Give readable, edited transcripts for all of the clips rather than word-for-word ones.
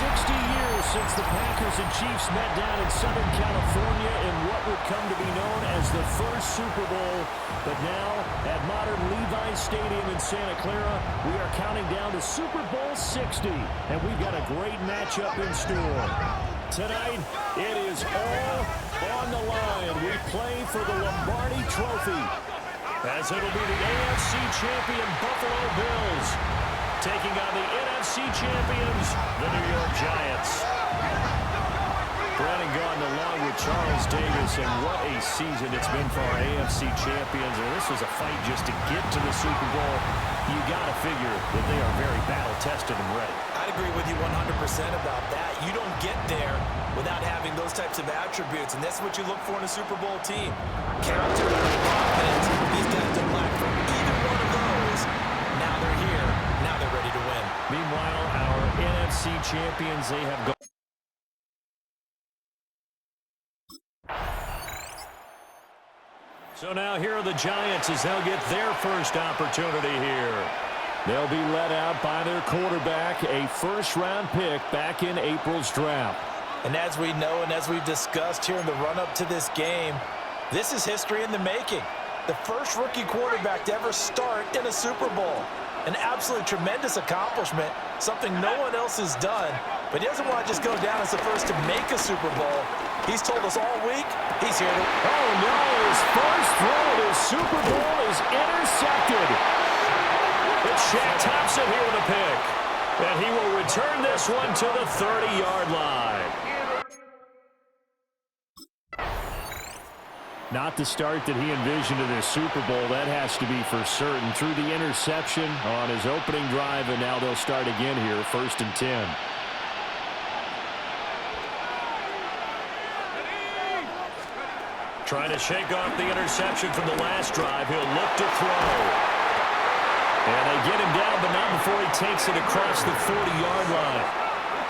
years since the Packers and Chiefs met down in Southern California in what would come to be known as the first Super Bowl. But now, at modern Levi's Stadium in Santa Clara, we are counting down to Super Bowl 60. And we've got a great matchup in store. Tonight, it is all on the line. We play for the Lombardi Trophy, as it'll be the AFC champion Buffalo Bills taking on the NFC champions, the New York Giants. Brandon Gaudin along with Charles Davis, and what a season it's been for our AFC champions. And this was a fight just to get to the Super Bowl. You got to figure that they are very battle-tested and ready. I'd agree with you 100% about that. You don't get there without having those types of attributes, and that's what you look for in a Super Bowl team. Character, confidence. These guys don't lack from either one of those. Now they're here. Now they're ready to win. Meanwhile, our NFC champions, they have gone. So now here are the Giants as they'll get their first opportunity here. They'll be led out by their quarterback, a first-round pick back in April's draft. And as we know and as we've discussed here in the run-up to this game, this is history in the making. The first rookie quarterback to ever start in a Super Bowl. An absolutely tremendous accomplishment, something no one else has done. But he doesn't want to just go down as the first to make a Super Bowl. He's told us all week he's here to... Oh, no, his first throw to Super Bowl is intercepted. But Shaq Thompson here with a pick. And he will return this one to the 30-yard line. Not the start that he envisioned in this Super Bowl. That has to be for certain. Through the interception on his opening drive, and now they'll start again here, 1st and 10. Trying to shake off the interception from the last drive. He'll look to throw. And they get him down, but not before he takes it across the 40-yard line.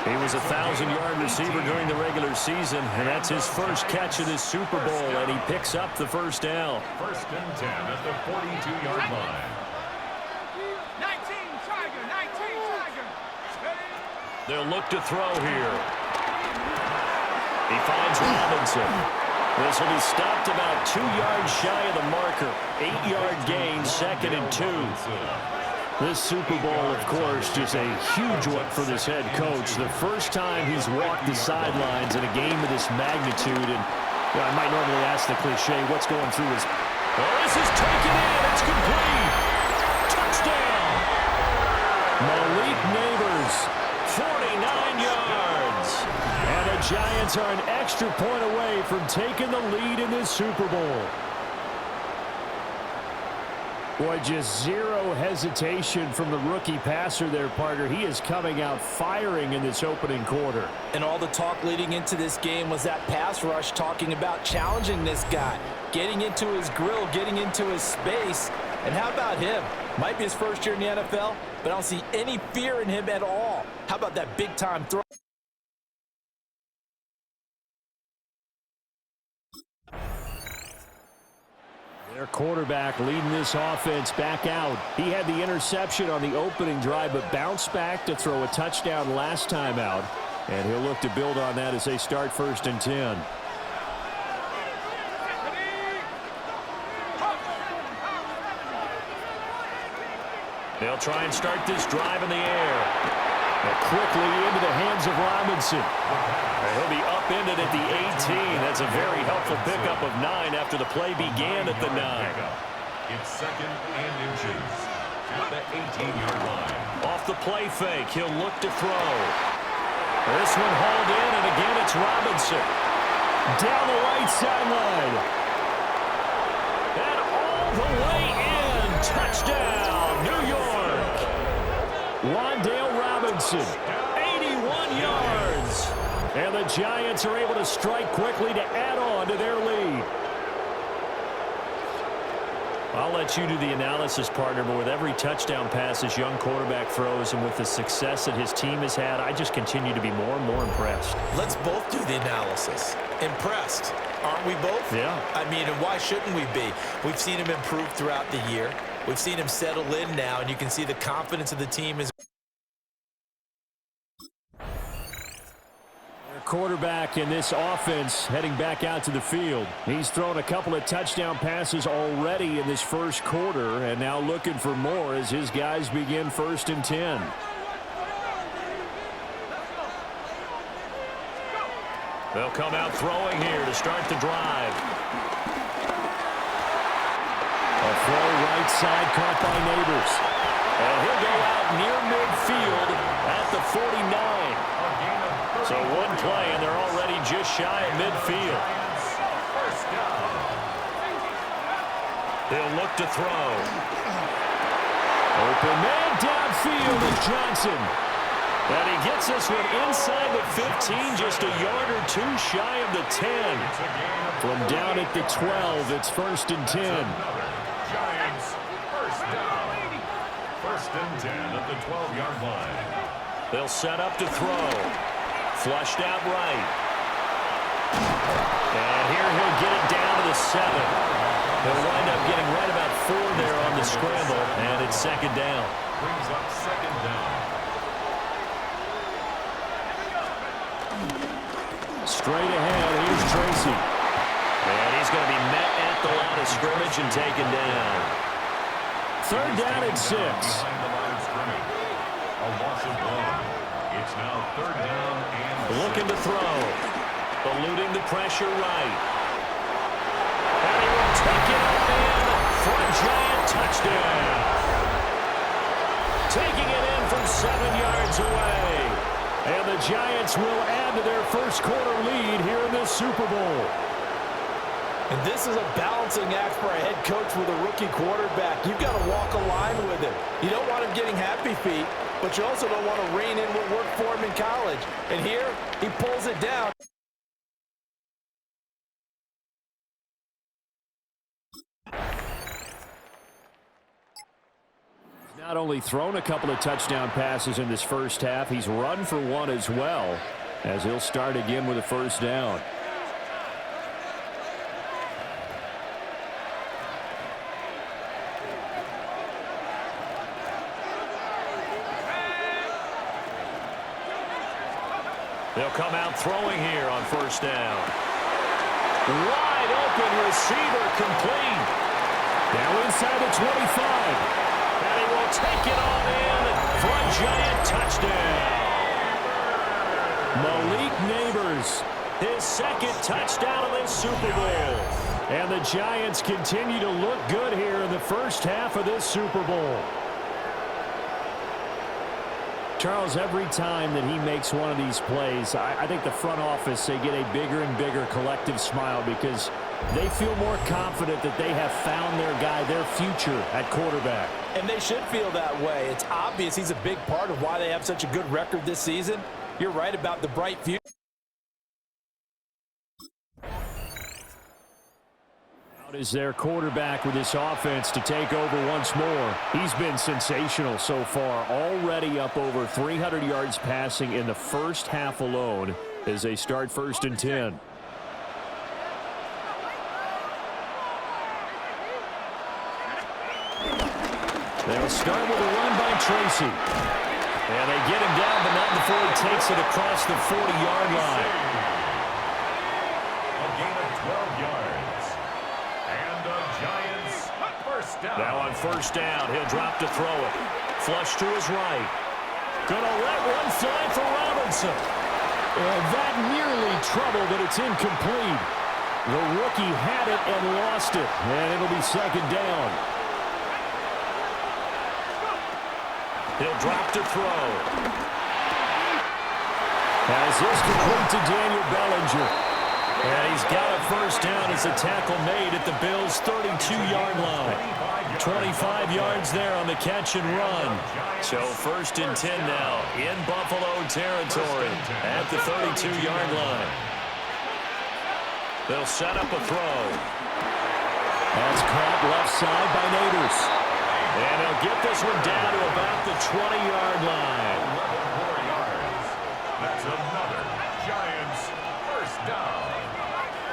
He was a 1,000-yard receiver during the regular season, and that's his first catch of this Super Bowl, and he picks up the first down. 1st and 10 at the 42-yard line. 19 Tiger. They'll look to throw here. He finds Robinson. This will be stopped about 2 yards shy of the marker. 8-yard gain, 2nd and 2. This Super Bowl, of course, just a huge one for this head coach. The first time he's walked the sidelines in a game of this magnitude. And I might normally ask the cliche, what's going through his... Oh, this is taken in. It's complete. Touchdown. Malik Neighbors, 49 yards. And the Giants are an extra point away from taking the lead in this Super Bowl. Boy, just zero hesitation from the rookie passer there, partner. He is coming out firing in this opening quarter. And all the talk leading into this game was that pass rush, talking about challenging this guy, getting into his grill, getting into his space. And how about him? Might be his first year in the NFL, but I don't see any fear in him at all. How about that big-time throw? Their quarterback leading this offense back out. He had the interception on the opening drive, but bounced back to throw a touchdown last time out. And he'll look to build on that as they start 1st and 10. They'll try and start this drive in the air. And quickly into the hands of Robinson. And he'll be upended at the 18. That's a very helpful pickup of 9 after the play began at the 9. It's 2nd and inches at the 18-yard line. Off the play fake, he'll look to throw. This one hauled in, and again it's Robinson. Down the right sideline. And all the way in. Touchdown, New York. Wan'Dale Robinson, 81 yards. And the Giants are able to strike quickly to add on to their lead. I'll let you do the analysis, partner, but with every touchdown pass this young quarterback throws and with the success that his team has had, I just continue to be more and more impressed. Let's both do the analysis. Impressed. Aren't we both? Yeah. I mean, and why shouldn't we be? We've seen him improve throughout the year. We've seen him settle in now, and you can see the confidence of the team is... quarterback in this offense heading back out to the field. He's thrown a couple of touchdown passes already in this first quarter and now looking for more as his guys begin 1st and 10. They'll come out throwing here to start the drive. A throw right side caught by Neighbors. And he'll go out near midfield at the 49. So one play, and they're already just shy of midfield. They'll look to throw. Open man downfield is Johnson. And he gets this one inside the 15, just a yard or two shy of the 10. From down at the 12, it's 1st and 10. Giants, first down. 1st and 10 at the 12-yard line. They'll set up to throw. Flushed out right. And here he'll get it down to the 7. He'll wind up getting right about 4 there on the scramble, and it's 2nd down. Brings up 2nd down. Straight ahead, here's Tracy. And he's going to be met at the line of scrimmage and taken down. 3rd down and 6. Behind the line of scrimmage. A loss of 1. It's now 3rd down and 6. Looking to throw. Eluding the pressure right. And he will take it on in for a Giant touchdown. Taking it in from 7 yards away. And the Giants will add to their first quarter lead here in this Super Bowl. And this is a balancing act for a head coach with a rookie quarterback. You've got to walk a line with him. You don't want him getting happy feet, but you also don't want to rein in what worked for him in college. And here, he pulls it down. Not only thrown a couple of touchdown passes in this first half, he's run for one as well, as he'll start again with a 1st down. They'll come out throwing here on 1st down. Wide open receiver complete. Now inside the 25. And he will take it on in for a Giant touchdown. Malik Neighbors, his 2nd touchdown of this Super Bowl. And the Giants continue to look good here in the first half of this Super Bowl. Charles, every time that he makes one of these plays, I think the front office, they get a bigger and bigger collective smile because they feel more confident that they have found their guy, their future at quarterback. And they should feel that way. It's obvious he's a big part of why they have such a good record this season. You're right about the bright future. Out is their quarterback with this offense to take over once more. He's been sensational so far, already up over 300 yards passing in the first half alone as they start 1st and 10. They'll start with a run by Tracy. And they get him down, but not before he takes it across the 40-yard line. A gain of 12 yards. And the Giants, 1st down. Now on 1st down, he'll drop to throw it. Flush to his right. Gonna let one fly for Robinson. That nearly trouble, but it's incomplete. The rookie had it and lost it. And it'll be 2nd down. He'll drop to throw. As this complete to Daniel Bellinger. And he's got a 1st down as the tackle made at the Bills' 32-yard line. 25 yards there on the catch and run. So 1st and 10 now in Buffalo territory at the 32-yard line. They'll set up a throw. That's caught left side by Neighbors. And he'll get this one down to about the 20-yard line. 11 more yards. That's another Giants 1st down.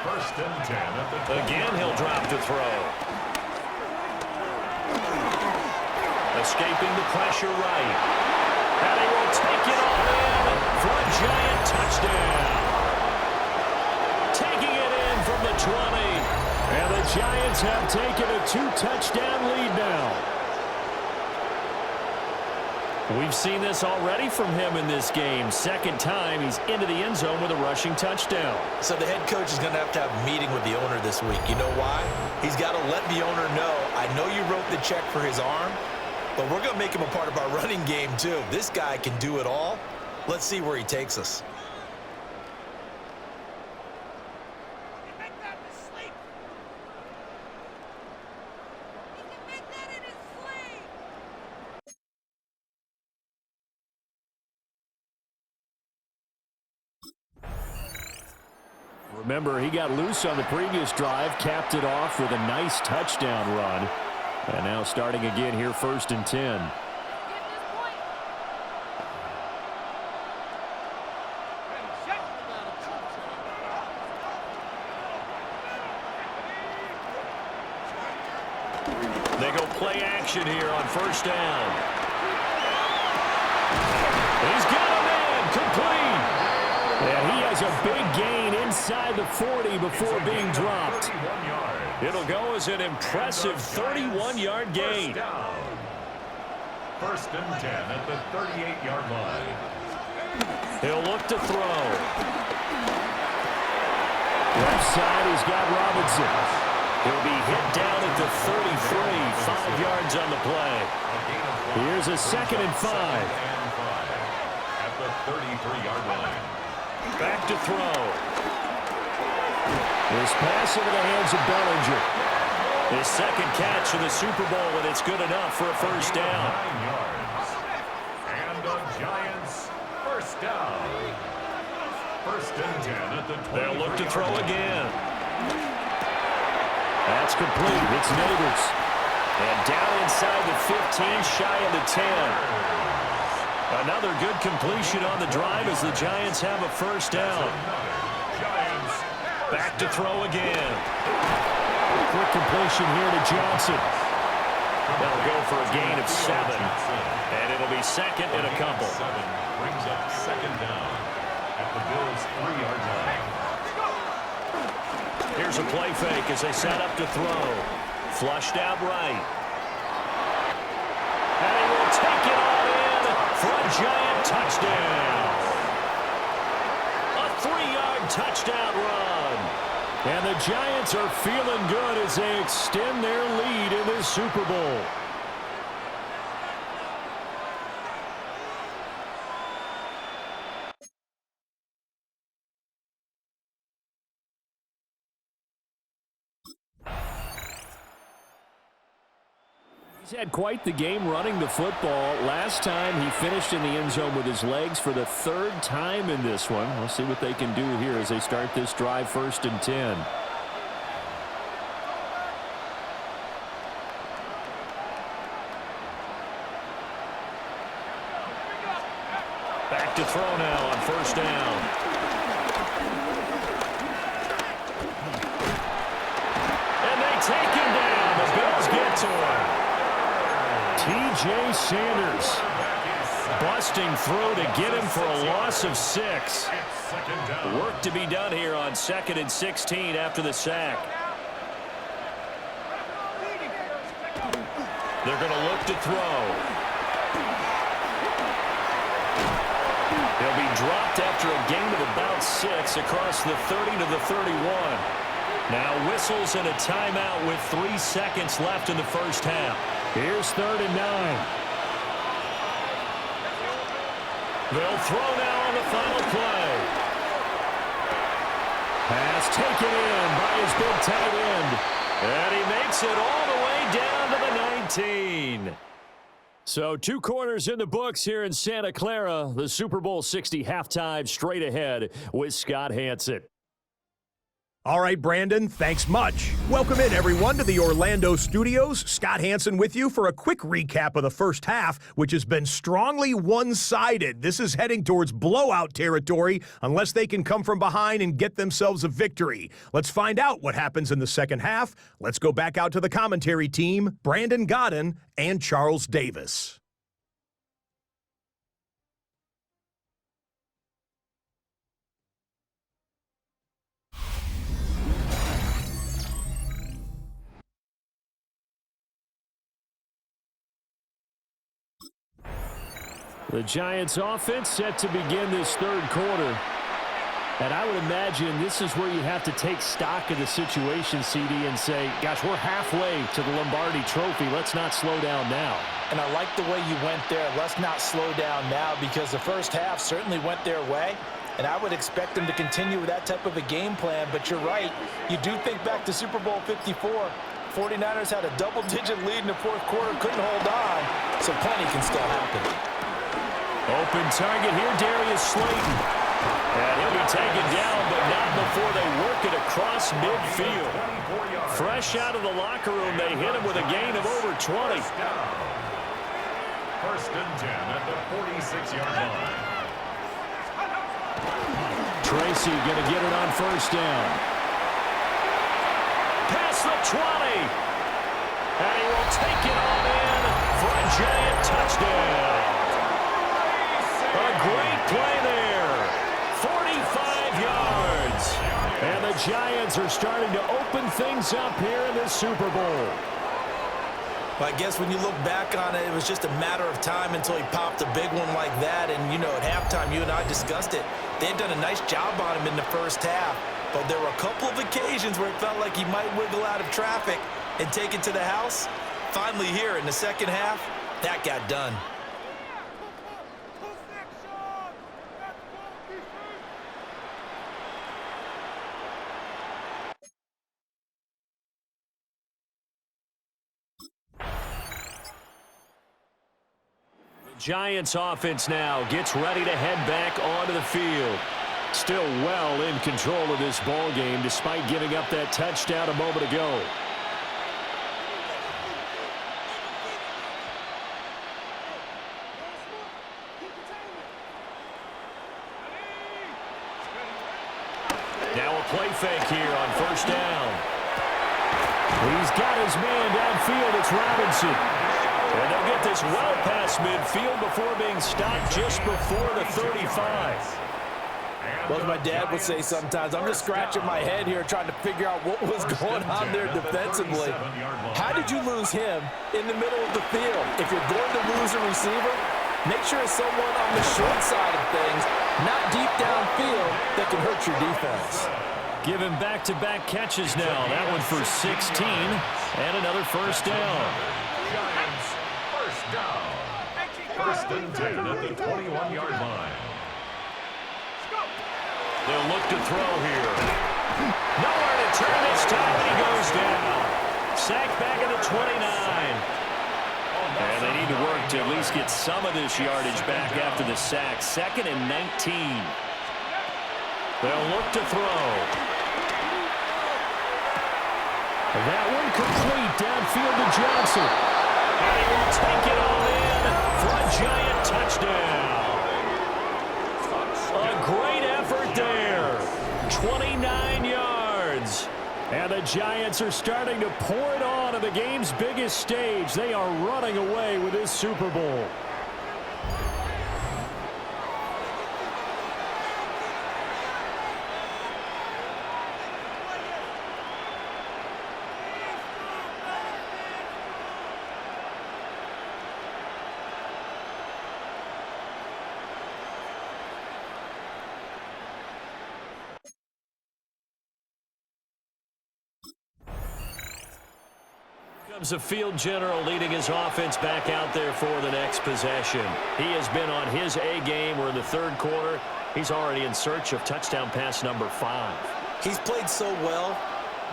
1st and 10 at the 20. Again, he'll drop to throw. Escaping the pressure right. And he will take it all in for a Giant touchdown. Giants have taken a 2-touchdown lead now. We've seen this already from him in this game. Second time he's into the end zone with a rushing touchdown. So the head coach is going to have a meeting with the owner this week. You know why? He's got to let the owner know, I know you wrote the check for his arm, but we're going to make him a part of our running game too. This guy can do it all. Let's see where he takes us. Remember, he got loose on the previous drive, capped it off with a nice touchdown run. And now starting again here, 1st and 10. They go play action here on 1st down. He's got a man, complete. And he has a big gain inside the 40 before being dropped. It'll go as an impressive 31-yard gain. 1st and 10 at the 38-yard line. He'll look to throw. Left side, he's got Robinson. He'll be hit down at the 33, 5 yards on the play. Here's a 2nd and 5. At the 33-yard line. Back to throw. This pass into the hands of Bellinger. His 2nd catch in the Super Bowl, and it's good enough for a 1st down. 9 yards. And the Giants, 1st down. 1st and 10 at the 20. They'll look to throw again. That's complete. It's Neighbors. And down inside the 15, shy of the 10. Another good completion on the drive as the Giants have a 1st down. Back to throw again. Quick completion here to Johnson. They'll go for a gain of 7. And it'll be 2nd and a couple. 7 brings up 2nd down at the Bills' 3-yard line. Here's a play fake as they set up to throw. Flushed out right. And he will take it all in for a Giant touchdown. A 3-yard touchdown run. And the Giants are feeling good as they extend their lead in this Super Bowl. He's had quite the game running the football. Last time he finished in the end zone with his legs for the 3rd time in this one. We'll see what they can do here as they start this drive, 1st and 10. Back to throw now on 1st down. And they take him down. The Bills get to him. T.J. Sanders busting through to get him for a loss of 6. Work to be done here on 2nd and 16 after the sack. They're going to look to throw. He'll be dropped after a gain of about 6 across the 30 to the 31. Now whistles and a timeout with 3 seconds left in the 1st half. Here's 3rd and 9. They'll throw now on the final play. Pass taken in by his big tight end. And he makes it all the way down to the 19. So 2 quarters in the books here in Santa Clara. The Super Bowl 60 halftime straight ahead with Scott Hanson. All right, Brandon, thanks much. Welcome in, everyone, to the Orlando studios. Scott Hanson with you for a quick recap of the 1st half, which has been strongly one-sided. This is heading towards blowout territory unless they can come from behind and get themselves a victory. Let's find out what happens in the 2nd half. Let's go back out to the commentary team, Brandon Godden and Charles Davis. The Giants offense set to begin this third quarter. And I would imagine this is where you have to take stock of the situation, CD, and say, gosh, we're halfway to the Lombardi Trophy. Let's not slow down now. And I like the way you went there. Let's not slow down now, because the first half certainly went their way. And I would expect them to continue with that type of a game plan. But you're right. You do think back to Super Bowl 54. 49ers had a double-digit lead in the fourth quarter, couldn't hold on. So plenty can still happen. Open target here, Darius Slayton. And he'll be taken down, but not before they work it across midfield. Fresh out of the locker room, they hit him with a gain of over 20. First and 10 at the 46-yard line. Tracy going to get it on first down. Past the 20. And he will take it on in for a Giant touchdown. A great play there. 45 yards. And the Giants are starting to open things up here in the Super Bowl. I guess when you look back on it, it was just a matter of time until he popped a big one like that. And, you know, at halftime, you and I discussed it. They had done a nice job on him in the first half. But there were a couple of occasions where it felt like he might wiggle out of traffic and take it to the house. Finally here in the second half, that got done. Giants offense now gets ready to head back onto the field. Still well in control of this ball game despite giving up that touchdown a moment ago. Now a play fake here on first down. He's got his man downfield. It's Robinson. And they'll get this well past midfield before being stopped just before the 35. Well, as my dad would say sometimes, I'm just scratching my head here trying to figure out what was going on there defensively. How did you lose him in the middle of the field? If you're going to lose a receiver, make sure it's someone on the short side of things, not deep downfield, that can hurt your defense. Give him back-to-back catches now. That one for 16 and another first down. Giants, first down. First and 10 at the 21-yard line. They'll look to throw here. Nowhere to turn this time, and he goes down. Sacked back at the 29. And they need to work to at least get some of this yardage back after the sack. Second and 19. They'll look to throw. And that one complete downfield to Johnson. And he will take it all in for a Giant touchdown. A great effort there. 29 yards. And the Giants are starting to pour it on the game's biggest stage. They are running away with this Super Bowl. Comes a field general leading his offense back out there for the next possession. He has been on his A game. We're in the third quarter. He's already in search of touchdown pass number 5. He's played so well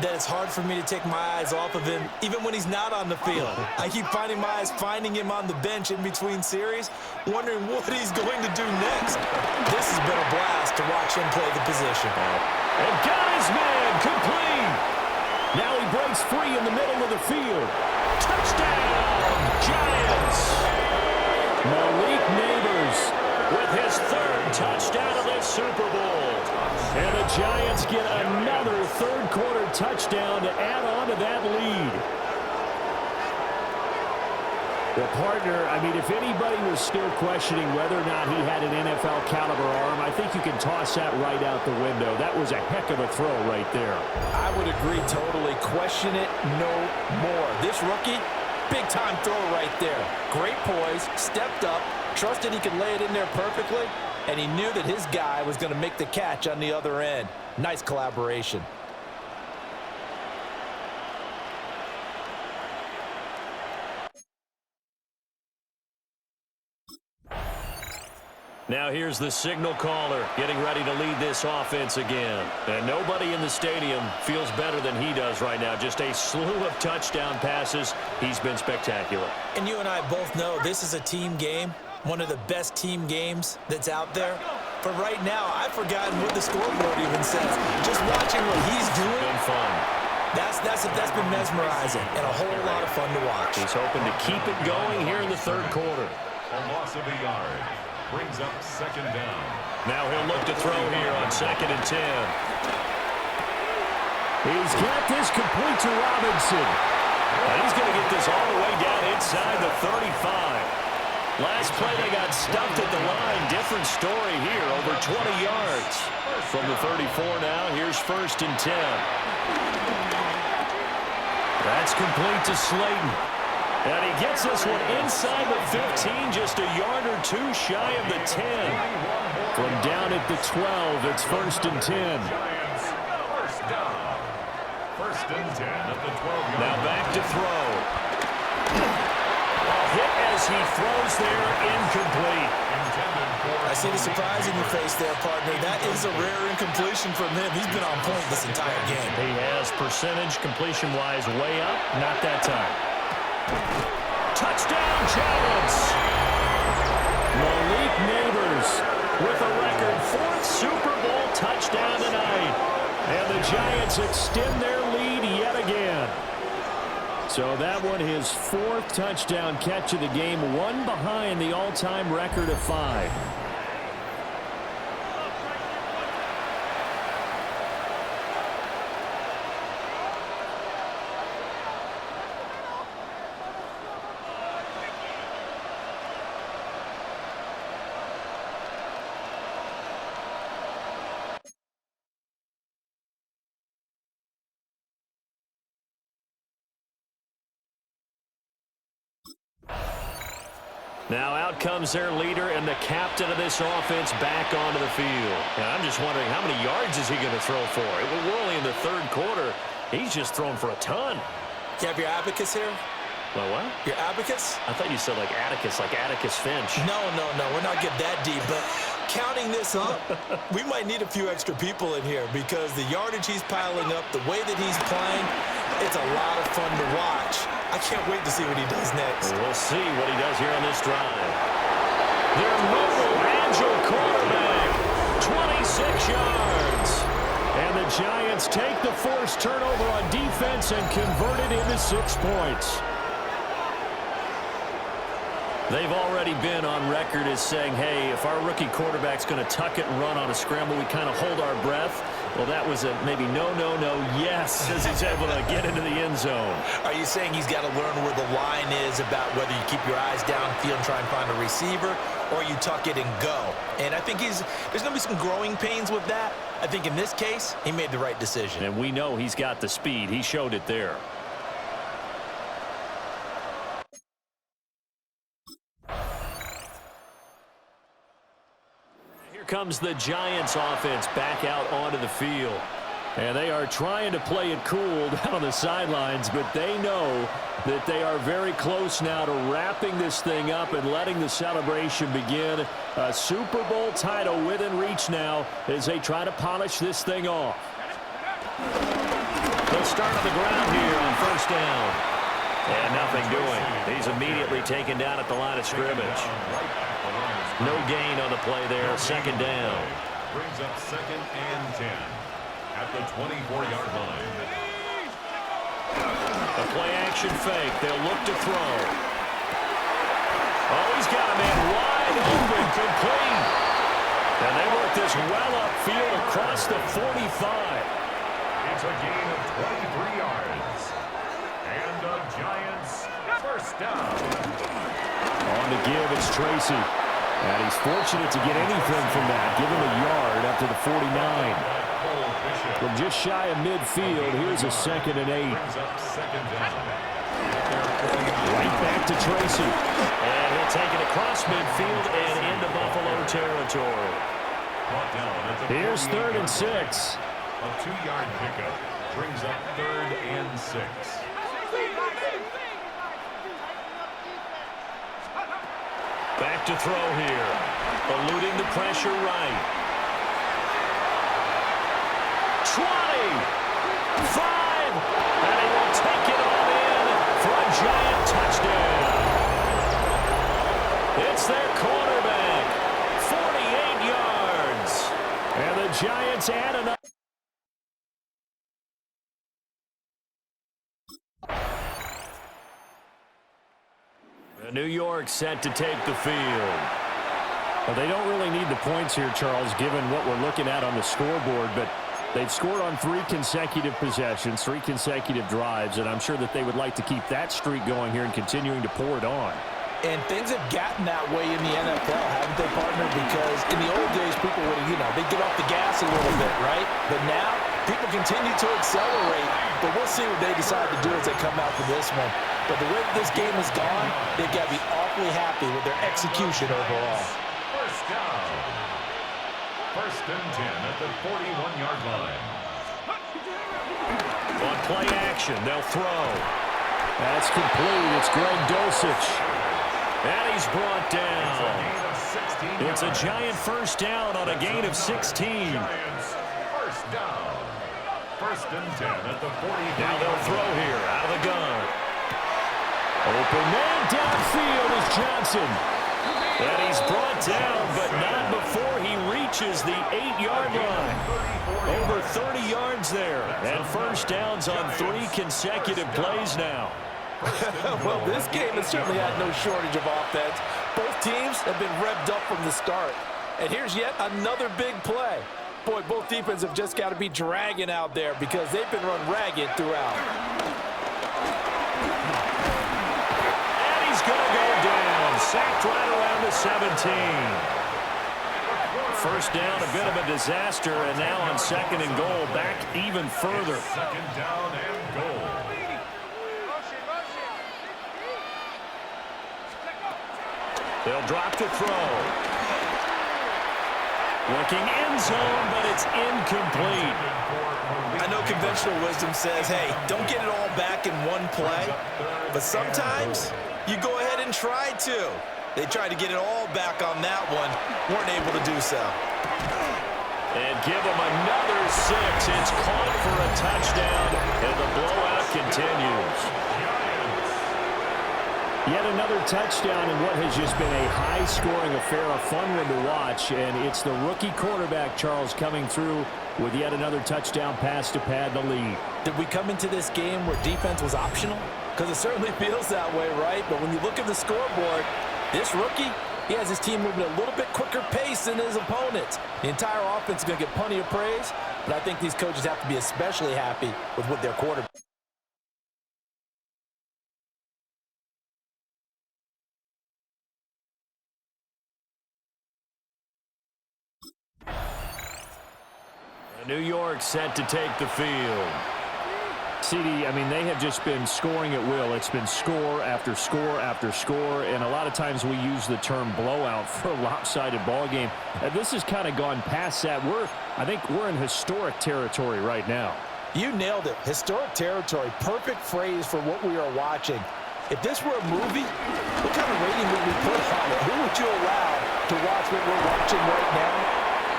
that it's hard for me to take my eyes off of him, even when he's not on the field. I keep finding my eyes finding him on the bench in between series, wondering what he's going to do next. This has been a blast to watch him play the position. And got his man complete. Now he breaks free in the middle of the field. Touchdown, Giants! Malik Neighbors with his third touchdown of this Super Bowl. And the Giants get another third-quarter touchdown to add on to that lead. Well, partner, I mean, if anybody was still questioning whether or not he had an NFL-caliber arm, I think you can toss that right out the window. That was a heck of a throw right there. I would agree totally. Question it no more. This rookie, Big-time throw right there. Great poise, stepped up, trusted he could lay it in there perfectly, and he knew that his guy was going to make the catch on the other end. Nice collaboration. Now here's the signal caller getting ready to lead this offense again. And nobody in the stadium feels better than he does right now. Just a slew of touchdown passes. He's been spectacular. And you and I both know this is a team game, one of the best team games that's out there. But right now, I've forgotten what the scoreboard even says. Just watching what he's doing. Been fun. That's been mesmerizing and a whole lot of fun to watch. He's hoping to keep it going here in the third quarter. A loss of a yard. Brings up second down. Now he'll look to throw here on 2nd and 10. He's got this complete to Robinson. And he's going to get this all the way down inside the 35. Last play they got stumped at the line. Different story here, over 20 yards. From the 34 now, here's 1st and 10. That's complete to Slayton. And he gets this one inside the 15, just a yard or two shy of the 10. From down at the 12, it's 1st and 10. Giants, first down. 1st and 10 at the 12-yard line. Now back to throw. A hit as he throws there, incomplete. I see the surprise in your face there, partner. That is a rare incompletion from him. He's been on point this entire game. He has percentage completion-wise way up, not that time. Touchdown, Giants! Malik Neighbors with a record 4th Super Bowl touchdown tonight. And the Giants extend their lead yet again. So that one, his 4th touchdown catch of the game, one behind the all-time record of 5. Now out comes their leader and the captain of this offense back onto the field. And I'm just wondering, how many yards is he going to throw for? We're only in the 3rd quarter. He's just thrown for a ton. You have your abacus here? Well, what? Your abacus? I thought you said like Atticus Finch. No. We're not getting that deep. But counting this up, we might need a few extra people in here because the yardage he's piling up, the way that he's playing, it's a lot of fun to watch. I can't wait to see what he does next. We'll see what he does here on this drive. Their mobile, agile quarterback, 26 yards. And the Giants take the forced turnover on defense and convert it into 6 points. They've already been on record as saying, hey, if our rookie quarterback's going to tuck it and run on a scramble, we kind of hold our breath. Well, that was a maybe no, yes, as he's able to get into the end zone. Are you saying he's got to learn where the line is about whether you keep your eyes downfield and try and find a receiver or you tuck it and go? And I think there's going to be some growing pains with that. I think in this case, he made the right decision. And we know he's got the speed. He showed it there. Comes the Giants offense back out onto the field. And they are trying to play it cool down on the sidelines, but they know that they are very close now to wrapping this thing up and letting the celebration begin. A Super Bowl title within reach now as they try to polish this thing off. They'll start on the ground here on 1st down. And nothing doing. He's immediately taken down at the line of scrimmage. No gain on the play there. 2nd down. Brings up 2nd and 10 at the 24-yard line. A play-action fake. They'll look to throw. Oh, he's got a man wide open, complete. And they work this well upfield across the 45. It's a gain of 23 yards. And the Giants, 1st down. On to give, it's Tracy. And he's fortunate to get anything from that. Give him a yard up to the 49. From just shy of midfield, here's a 2nd and 8. Brings up 2nd down. Right back to Tracy. And he'll take it across midfield and into Buffalo territory. Here's 3rd and 6. A 2-yard pickup brings up 3rd and 6. Back to throw here. Eluding the pressure right. 20. 5. And he will take it all in for a giant touchdown. It's their quarterback. 48 yards. And the Giants add another. New York set to take the field. Well, they don't really need the points here, Charles, given what we're looking at on the scoreboard, but they've scored on 3 consecutive possessions, 3 consecutive drives, and I'm sure that they would like to keep that streak going here and continuing to pour it on. And things have gotten that way in the NFL, haven't they, partner? Because in the old days, people would, they'd get off the gas a little bit, right? But now, people continue to accelerate, but we'll see what they decide to do as they come out for this one. But the way that this game has gone, they've got to be awfully happy with their execution overall. First down. 1st and 10 at the 41-yard line. On play action, they'll throw. That's complete. It's Greg Dulcich. And he's brought down. It's a giant first down on a gain of 16. Giants, first down. 1st and 10 at the 40. Now they'll throw here out of the gun. Open man downfield is Johnson. And he's brought down, but not before he reaches the 8-yard line. Over 30 yards there. And first downs on 3 consecutive plays now. Well, this game has certainly had no shortage of offense. Both teams have been revved up from the start. And here's yet another big play. Boy, both defenses have just got to be dragging out there because they've been run ragged throughout. And he's going to go down. Sacked right around the 17. First down, a bit of a disaster, and now on 2nd and goal, back even further. 2nd down and goal. They'll drop to throw. Looking end zone, but it's incomplete. I know conventional wisdom says, hey, don't get it all back in one play. But sometimes you go ahead and try to. They tried to get it all back on that one. Weren't able to do so. And give them another 6. It's caught for a touchdown, and the blowout continues. Yet another touchdown in what has just been a high-scoring affair, a fun one to watch, and it's the rookie quarterback, Charles, coming through with yet another touchdown pass to pad the lead. Did we come into this game where defense was optional? Because it certainly feels that way, right? But when you look at the scoreboard, this rookie, he has his team moving at a little bit quicker pace than his opponents. The entire offense is going to get plenty of praise, but I think these coaches have to be especially happy with what their quarterback. New York set to take the field. CD, I mean, they have just been scoring at will. It's been score after score after score, and a lot of times we use the term blowout for a lopsided ball game. This has kind of gone past that. I think we're in historic territory right now. You nailed it. Historic territory. Perfect phrase for what we are watching. If this were a movie, what kind of rating would we put on it? Who would you allow to watch what we're watching right now?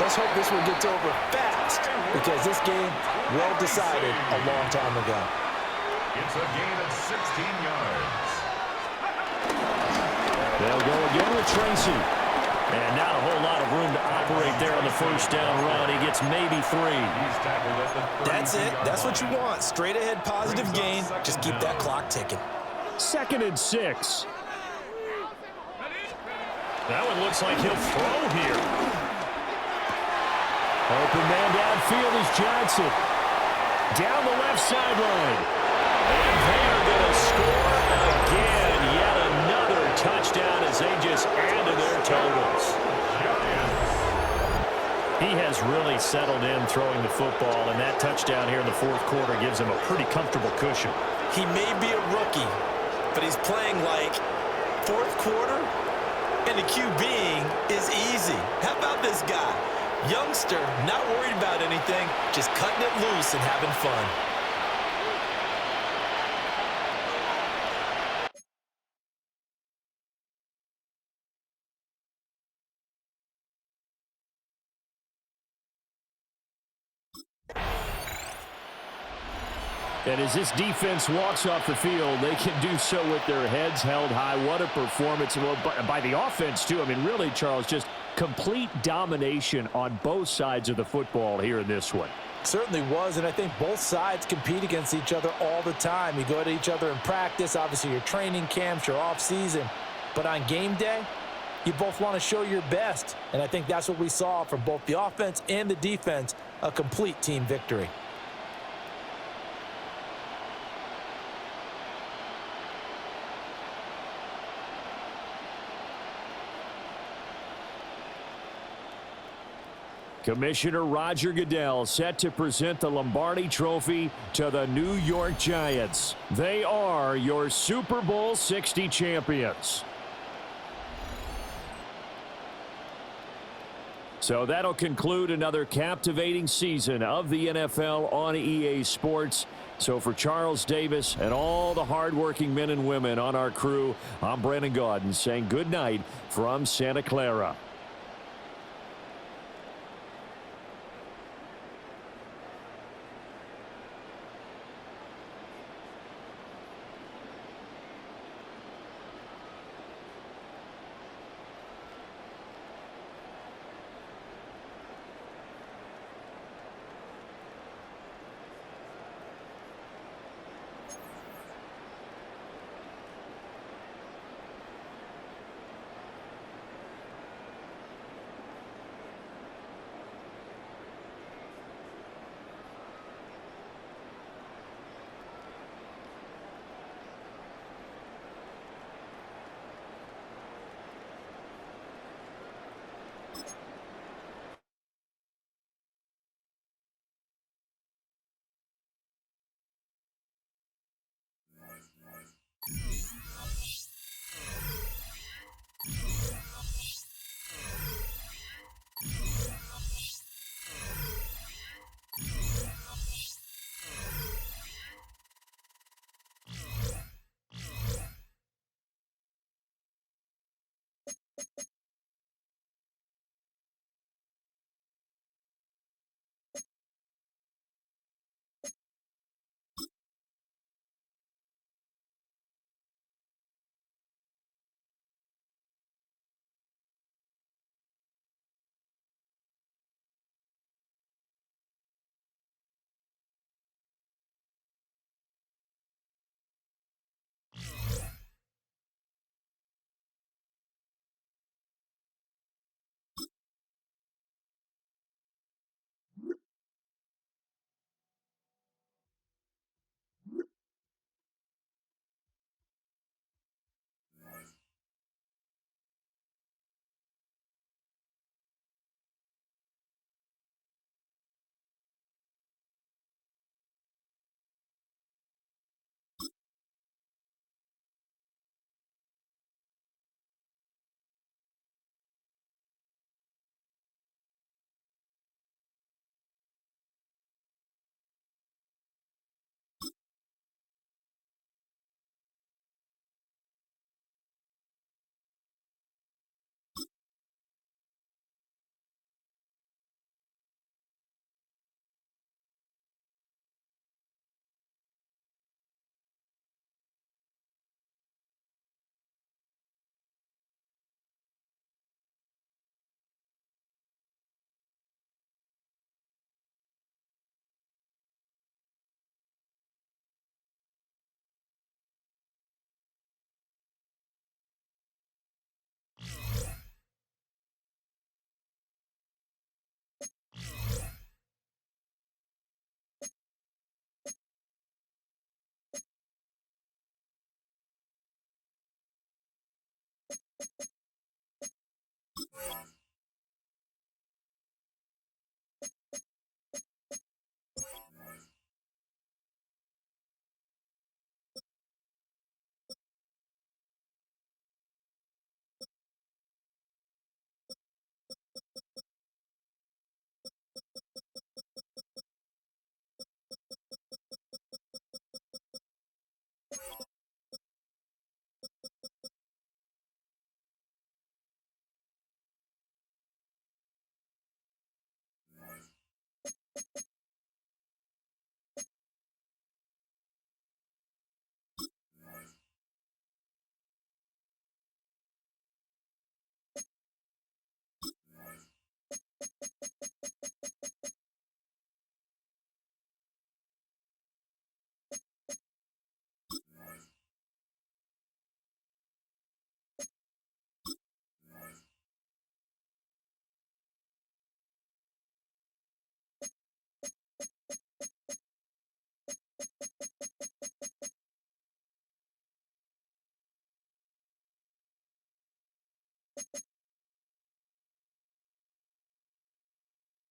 Let's hope this one gets over fast, because this game, well decided a long time ago. It's a gain of 16 yards. They'll go again with Tracy. And not a whole lot of room to operate there on the first down run. He gets maybe 3. That's it. That's what you want. Straight ahead positive gain. Just keep that clock ticking. 2nd and 6. That one looks like he'll throw here. Open man downfield is Johnson. Down the left sideline. And they're going to score again. Yet another touchdown as they just add to their totals. He has really settled in throwing the football, and that touchdown here in the 4th quarter gives him a pretty comfortable cushion. He may be a rookie, but he's playing like fourth quarter, and the QBing is easy. How about this guy? Youngster, not worried about anything, just cutting it loose and having fun. And as this defense walks off the field, they can do so with their heads held high. What a performance by the offense, too. I mean, really, Charles, just complete domination on both sides of the football here in this one. Certainly was, and I think both sides compete against each other all the time. You go at each other in practice, obviously your training camps, your off-season. But on game day, you both want to show your best. And I think that's what we saw from both the offense and the defense, a complete team victory. Commissioner Roger Goodell set to present the Lombardi Trophy to the New York Giants. They are your Super Bowl 60 champions. So that'll conclude another captivating season of the NFL on EA Sports. So for Charles Davis and all the hardworking men and women on our crew, I'm Brandon Gaudin saying good night from Santa Clara.